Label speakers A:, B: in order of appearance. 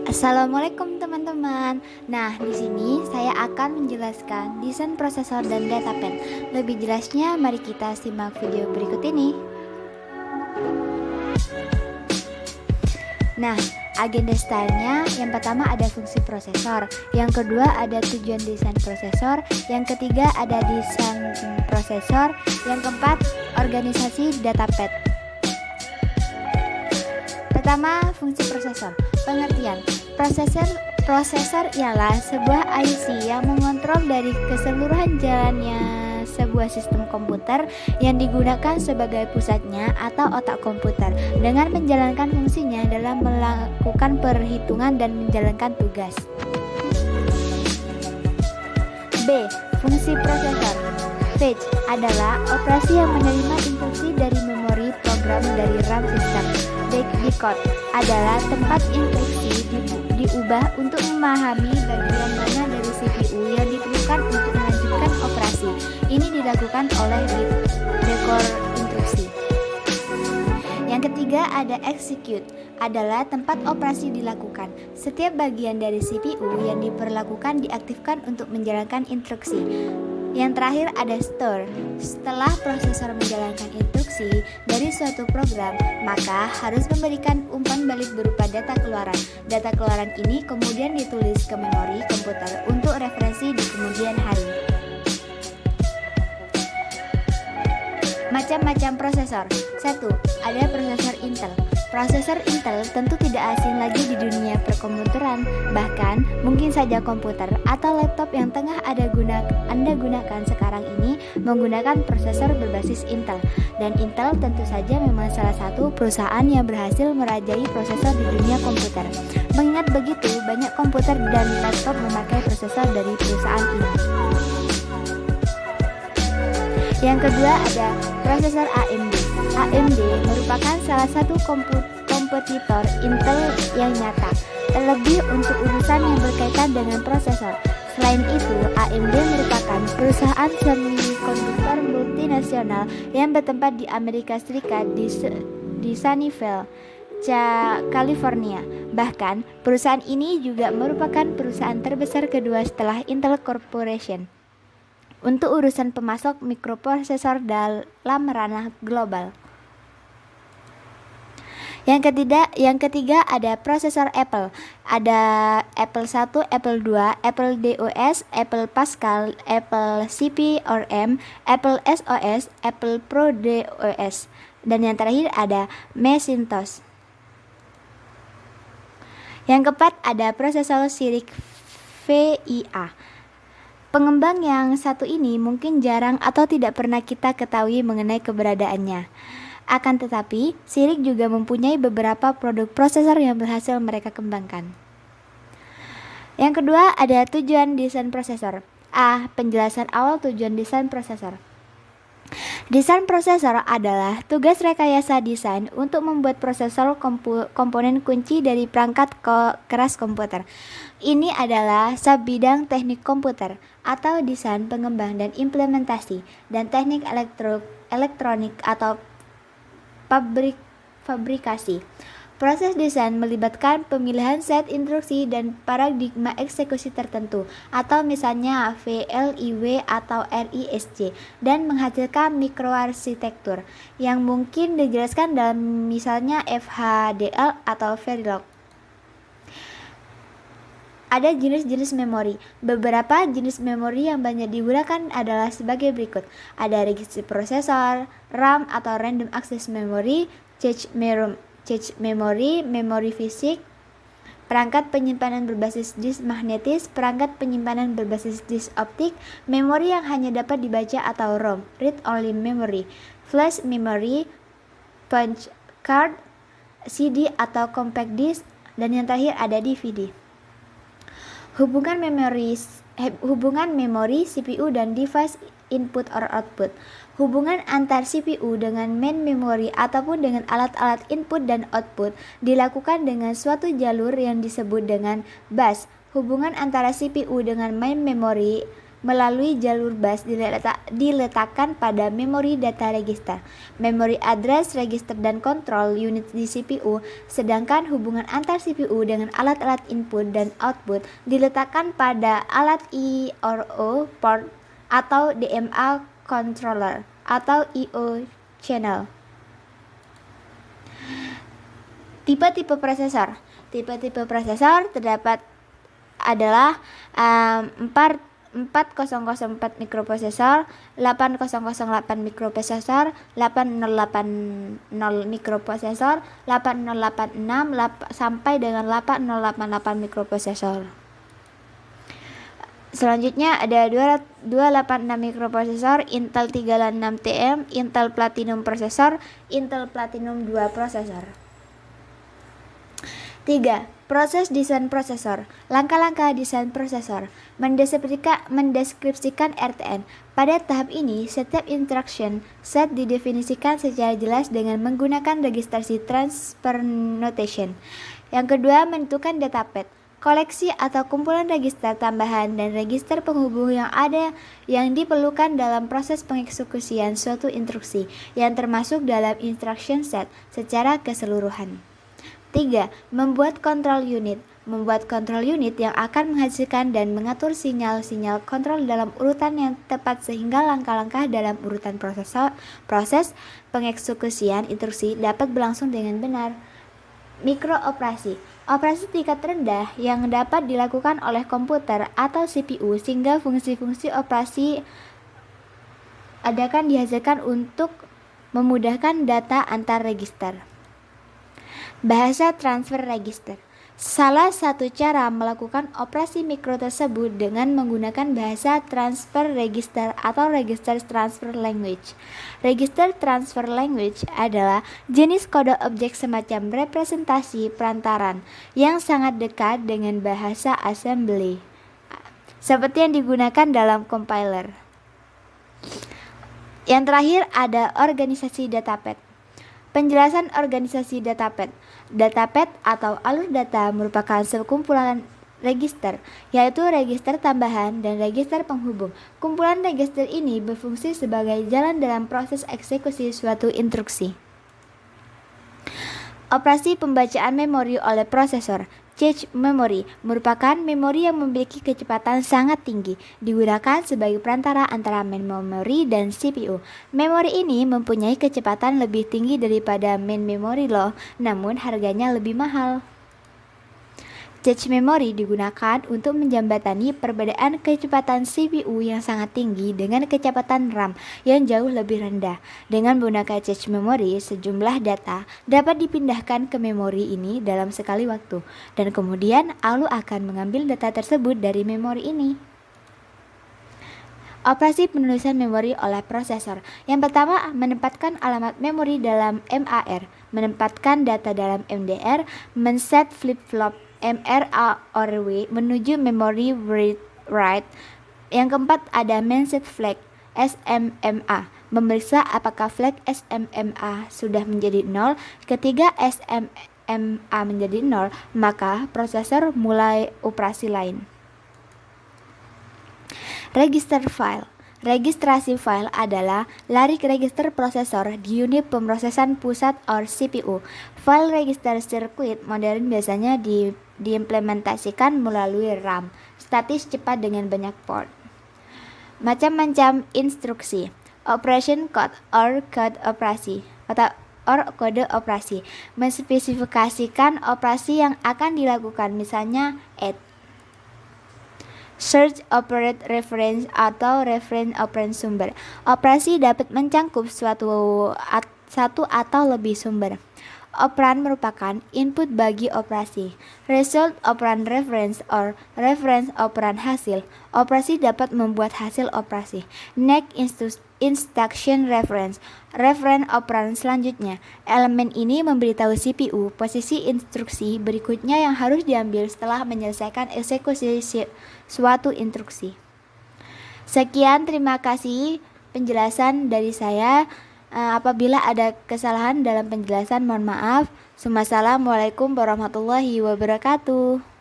A: Assalamualaikum teman-teman. Nah, di sini saya akan menjelaskan desain prosesor dan datapad. Lebih jelasnya, mari kita simak video berikut ini. Nah, agenda stylenya yang pertama ada fungsi prosesor, yang kedua ada tujuan desain prosesor, yang ketiga ada desain prosesor, yang keempat organisasi datapad. Pertama, fungsi prosesor. Pengertian: prosesor ialah sebuah IC yang mengontrol dari keseluruhan jalannya sebuah sistem komputer yang digunakan sebagai pusatnya atau otak komputer dengan menjalankan fungsinya dalam melakukan perhitungan dan menjalankan tugas. B. Fungsi prosesor. Fetch adalah operasi yang menerima instruksi dari memori program dari RAM sistem. Decode adalah tempat instruksi diubah untuk memahami bagian mana dari CPU yang diperlukan untuk melanjutkan operasi. Ini dilakukan oleh decoder instruksi. Yang ketiga ada execute, adalah tempat operasi dilakukan. Setiap bagian dari CPU yang diperlakukan diaktifkan untuk menjalankan instruksi. Yang terakhir ada store. Setelah prosesor menjalankan instruksi dari suatu program, maka harus memberikan umpan balik berupa data keluaran. Data keluaran ini kemudian ditulis ke memori komputer untuk referensi di kemudian hari. Macam-macam prosesor. 1. Ada prosesor Intel. Prosesor Intel tentu tidak asing lagi di dunia perkomputeran, bahkan mungkin saja komputer atau laptop yang tengah Anda gunakan sekarang ini menggunakan prosesor berbasis Intel. Dan Intel tentu saja memang salah satu perusahaan yang berhasil merajai prosesor di dunia komputer. Mengingat begitu, banyak komputer dan laptop memakai prosesor dari perusahaan ini. Yang kedua ada prosesor AMD. AMD merupakan salah satu kompetitor Intel yang nyata, terlebih untuk urusan yang berkaitan dengan prosesor. Selain itu, AMD merupakan perusahaan semikonduktor multinasional yang bertempat di Amerika Serikat di Sunnyvale, California. Bahkan, perusahaan ini juga merupakan perusahaan terbesar kedua setelah Intel Corporation untuk urusan pemasok mikroprosesor dalam ranah global. Yang ketiga ada prosesor Apple. Ada Apple 1, Apple 2, Apple DOS, Apple Pascal, Apple CP/M, Apple SOS, Apple Pro DOS. Dan yang terakhir ada Macintosh. Yang keempat ada prosesor Cyrix VIA. Pengembang yang satu ini mungkin jarang atau tidak pernah kita ketahui mengenai keberadaannya. Akan tetapi, Cyrix juga mempunyai beberapa produk prosesor yang berhasil mereka kembangkan. Yang kedua ada tujuan desain prosesor. A. Penjelasan awal tujuan desain prosesor. Desain prosesor adalah tugas rekayasa desain untuk membuat prosesor komponen kunci dari perangkat keras komputer. Ini adalah subbidang teknik komputer atau desain, pengembang dan implementasi, dan teknik elektronik atau fabrikasi. Proses desain melibatkan pemilihan set instruksi dan paradigma eksekusi tertentu, atau misalnya VLIW atau RISC, dan menghasilkan mikroarsitektur yang mungkin dijelaskan dalam misalnya FHDL atau Verilog. Ada jenis-jenis memori. Beberapa jenis memori yang banyak digunakan adalah sebagai berikut. Ada register prosesor, RAM atau random access memory, cache memory, memori fisik, perangkat penyimpanan berbasis disk magnetis, perangkat penyimpanan berbasis disk optik, memori yang hanya dapat dibaca atau ROM, read only memory, flash memory, punch card, CD atau compact disk, dan yang terakhir ada DVD. Hubungan memori CPU dan device input or output. Hubungan antar CPU dengan main memory ataupun dengan alat-alat input dan output dilakukan dengan suatu jalur yang disebut dengan bus. Hubungan antara CPU dengan main melalui jalur bus diletakkan pada memori data register, memory address register dan control unit di CPU, sedangkan hubungan antar CPU dengan alat-alat input dan output diletakkan pada alat I/O port atau DMA controller atau I/O channel. Tipe-tipe prosesor. Tipe-tipe prosesor terdapat adalah 4004 mikroprosesor, 8008 mikroprosesor, 8080 mikroprosesor, 8086 sampai dengan 8088 mikroprosesor. Selanjutnya ada 286 mikroprosesor, Intel 386TM, Intel Platinum prosesor, Intel Platinum 2 prosesor. 3. Proses desain prosesor. Langkah-langkah desain prosesor mendeskripsikan RTN. Pada tahap ini, setiap instruction set didefinisikan secara jelas dengan menggunakan registrasi transfer notation. Yang kedua, menentukan data path, koleksi atau kumpulan register tambahan dan register penghubung yang diperlukan dalam proses pengeksekusian suatu instruksi yang termasuk dalam instruction set secara keseluruhan. 3. Membuat control unit. Membuat control unit yang akan menghasilkan dan mengatur sinyal-sinyal kontrol dalam urutan yang tepat sehingga langkah-langkah dalam urutan proses pengeksekusian instruksi dapat berlangsung dengan benar. Mikrooperasi. Operasi tingkat rendah yang dapat dilakukan oleh komputer atau CPU sehingga fungsi-fungsi operasi akan dihasilkan untuk memudahkan data antar register. Bahasa transfer register. Salah satu cara melakukan operasi mikro tersebut dengan menggunakan bahasa transfer register atau register transfer language. Register transfer language adalah jenis kode objek semacam representasi perantaran yang sangat dekat dengan bahasa assembly, seperti yang digunakan dalam compiler. Yang terakhir ada organisasi datapath. Penjelasan organisasi datapath. Datapath atau alur data merupakan sekumpulan register, yaitu register tambahan dan register penghubung. Kumpulan register ini berfungsi sebagai jalan dalam proses eksekusi suatu instruksi. Operasi pembacaan memori oleh prosesor. Cache memory merupakan memori yang memiliki kecepatan sangat tinggi, digunakan sebagai perantara antara main memory dan CPU. Memori ini mempunyai kecepatan lebih tinggi daripada main memory loh, namun harganya lebih mahal. Cache memory digunakan untuk menjembatani perbedaan kecepatan CPU yang sangat tinggi dengan kecepatan RAM yang jauh lebih rendah. Dengan menggunakan cache memory, sejumlah data dapat dipindahkan ke memori ini dalam sekali waktu, dan kemudian ALU akan mengambil data tersebut dari memori ini. Operasi penulisan memori oleh prosesor. Yang pertama, menempatkan alamat memori dalam MAR, menempatkan data dalam MDR, men-set flip-flop MRAW menuju memori read write. Yang keempat ada men-set flag SMMA, memeriksa apakah flag SMMA sudah menjadi 0. Ketika SMMA menjadi 0, maka prosesor mulai operasi lain. Register file. Registrasi file adalah larik register prosesor di unit pemrosesan pusat atau CPU. File register circuit modern biasanya diimplementasikan melalui RAM statis cepat dengan banyak port. Macam-macam instruksi. Operation code or code operasi atau kode operasi menspesifikasikan operasi yang akan dilakukan, misalnya add, search operate reference atau reference operand sumber. Operasi dapat mencangkup satu atau lebih sumber. Operand merupakan input bagi operasi. Result operand reference or reference operand hasil. Operasi dapat membuat hasil operasi. Next instruction reference. Reference operand selanjutnya. Elemen ini memberitahu CPU posisi instruksi berikutnya yang harus diambil setelah menyelesaikan eksekusi suatu instruksi. Sekian, terima kasih penjelasan dari saya. Apabila ada kesalahan dalam penjelasan, mohon maaf. Wassalamualaikum warahmatullahi wabarakatuh.